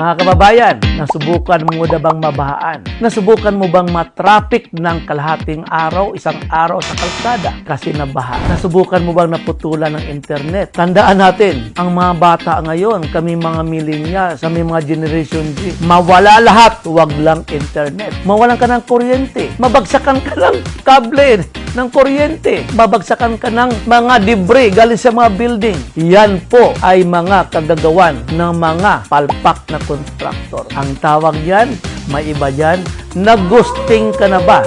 Mga kababayan, nasubukan mo na bang mabahaan? Nasubukan mo bang matraffic ng kalahating araw, isang araw sa kalsada kasi nabaha? Nasubukan mo bang naputulan ng internet? Tandaan natin, ang mga bata ngayon, kami mga millennials, kami mga Generation Z, mawala lahat, huwag lang internet. Mawalan ka ng kuryente, mabagsakan ka ng kable ng kuryente, mabagsakan ka ng mga debris galing sa mga building. Yan po ay mga kagagawan ng mga palpak na kontraktor. Ang tawag yan, may iba yan, nagusting ka na ba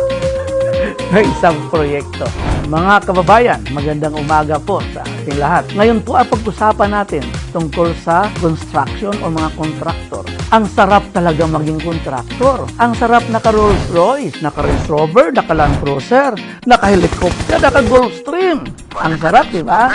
ng isang proyekto? Mga kababayan, magandang umaga po sa ating lahat. Ngayon po ang pag-usapan natin tungkol sa construction o mga kontraktor. Ang sarap talaga maging kontraktor. Ang sarap naka-Rolls Royce, naka-Range Rover, naka-Land Cruiser, naka-helicopter, naka-Gulfstream. Ang sarap, di ba?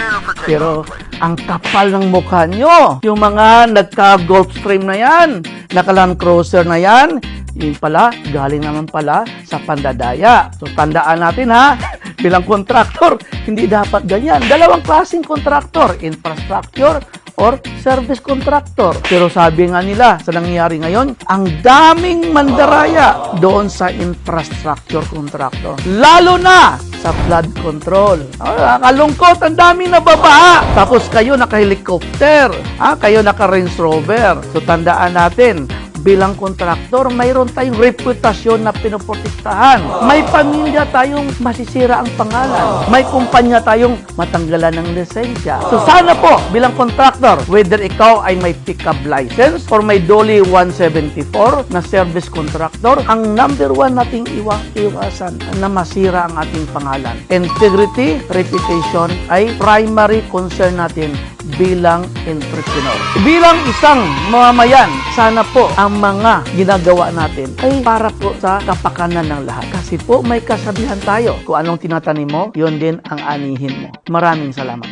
Pero ang kapal ng mukha nyo, yung mga nagka-Gulfstream na yan, naka-Land Cruiser na yan, yun pala, galing naman pala sa pandadaya. So, tandaan natin ha, bilang kontraktor, hindi dapat ganyan. Dalawang klaseng kontraktor, infrastructure or service contractor. Pero sabi nga nila, sa nangyayari ngayon, ang daming mandaraya doon sa infrastructure contractor. Lalo na sa flood control. Kalungkot, ang daming nababaha. Tapos kayo naka-helicopter, kayo naka-Range Rover. So tandaan natin, bilang kontraktor, mayroon tayong reputasyon na pinoprotektahan. May pamilya tayong masisira ang pangalan. May kumpanya tayong matanggalan ng lisensya. So sana po, bilang kontraktor, whether ikaw ay may pick-up license or may DOLE 174 na service contractor, ang number one nating iwasan na masira ang ating pangalan. Integrity, reputation ay primary concern natin bilang entrepreneur. Bilang isang mamamayan, sana po ang mga ginagawa natin ay para po sa kapakanan ng lahat. Kasi po may kasabihan tayo, kung anong tinatanim mo, yun din ang anihin mo. Maraming salamat.